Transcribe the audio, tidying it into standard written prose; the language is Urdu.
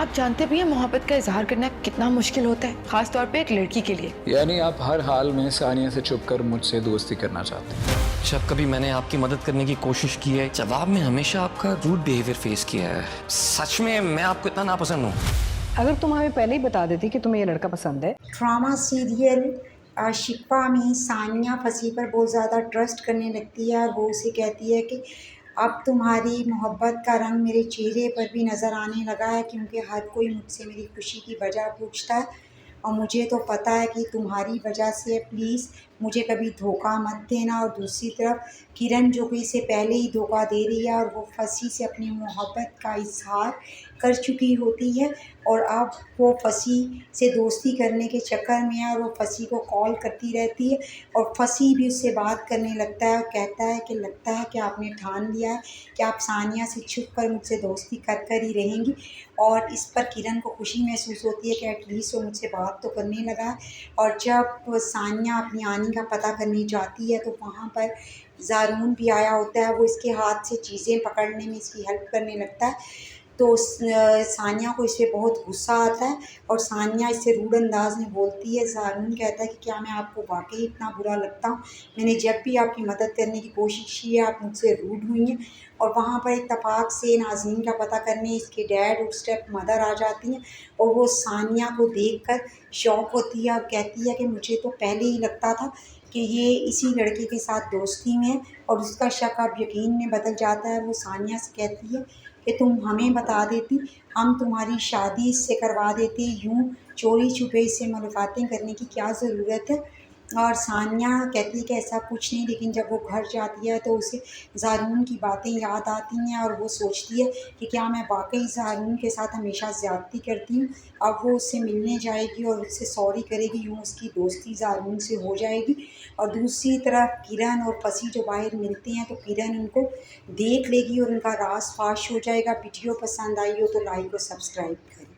آپ جانتے بھی ہیں محبت کا اظہار کرنا کتنا مشکل ہوتا ہے، خاص طور پہ ایک لڑکی کے لیے۔ یعنی آپ ہر حال میں ثانیہ سے چھپ کر مجھ سے دوستی کرنا چاہتے ہیں؟ جب کبھی میں نے آپ کی مدد کرنے کی کوشش کی ہے، جواب میں ہمیشہ آپ کا روڈ بیہیویئر فیس کیا ہے۔ سچ میں آپ کو اتنا ناپسند ہوں۔ اگر تم ہمیں پہلے ہی بتا دیتی کہ تمہیں یہ لڑکا پسند ہے۔ ڈرامہ سیریل شکوہ میں ثانیہ فصیح پر بہت زیادہ ٹرسٹ کرنے لگتی ہے اور وہ اسے کہتی ہے کہ اب تمہاری محبت کا رنگ میرے چہرے پر بھی نظر آنے لگا ہے، کیونکہ ہر کوئی مجھ سے میری خوشی کی وجہ پوچھتا ہے اور مجھے تو پتہ ہے کہ تمہاری وجہ سے ہے، پلیز مجھے کبھی دھوکہ مت دینا۔ اور دوسری طرف کرن جو کہ اسے پہلے ہی دھوکہ دے رہی ہے اور وہ فصیح سے اپنی محبت کا اظہار کر چکی ہوتی ہے اور اب وہ فصیح سے دوستی کرنے کے چکر میں ہے اور وہ فصیح کو کال کرتی رہتی ہے اور فصیح بھی اس سے بات کرنے لگتا ہے اور کہتا ہے کہ لگتا ہے کہ آپ نے ٹھان لیا ہے کہ آپ ثانیہ سے چھپ کر مجھ سے دوستی کر ہی رہیں گی۔ اور اس پر کرن کو خوشی محسوس ہوتی ہے کہ ایٹ لیسٹ وہ مجھ سے بات تو کرنے لگا ہے۔ اور جب ثانیہ اپنی آنی کا پتہ کرنے جاتی ہے تو وہاں پر زارون بھی آیا ہوتا ہے، وہ اس کے ہاتھ سے چیزیں پکڑنے میں اس کی ہیلپ کرنے لگتا ہے تو ثانیہ کو اس پہ بہت غصہ آتا ہے اور ثانیہ اس سے روڈ انداز میں بولتی ہے۔ زارون کہتا ہے کہ کیا میں آپ کو واقعی اتنا برا لگتا ہوں؟ میں نے جب بھی آپ کی مدد کرنے کی کوشش کی ہے آپ مجھ سے روڈ ہوئی ہیں۔ اور وہاں پر اتفاق سے نازنین کا پتہ کرنے اس کے ڈیڈ اور اسٹیپ مدر آ جاتی ہیں اور وہ ثانیہ کو دیکھ کر شوق ہوتی ہے اور کہتی ہے کہ مجھے تو پہلے ہی لگتا تھا کہ یہ اسی لڑکے کے ساتھ دوستی میں ہے، اور اس کا شک اب یقین میں بدل جاتا ہے۔ وہ ثانیہ سے کہتی ہے کہ تم ہمیں بتا دیتی، ہم تمہاری شادی اس سے کروا دیتے، یوں چوری چھپے اس سے ملاقاتیں کرنے کی کیا ضرورت ہے؟ اور ثانیہ کہتی ہے کہ ایسا کچھ نہیں، لیکن جب وہ گھر جاتی ہے تو اسے زارون کی باتیں یاد آتی ہیں اور وہ سوچتی ہے کہ کیا میں واقعی زارون کے ساتھ ہمیشہ زیادتی کرتی ہوں۔ اب وہ اس سے ملنے جائے گی اور اس سے سوری کرے گی، یوں اس کی دوستی زارون سے ہو جائے گی۔ اور دوسری طرف کرن اور فصیح جو باہر ملتے ہیں تو کرن ان کو دیکھ لے گی اور ان کا راز فاش ہو جائے گا۔ ویڈیو پسند آئی ہو تو لائک اور سبسکرائب کریں۔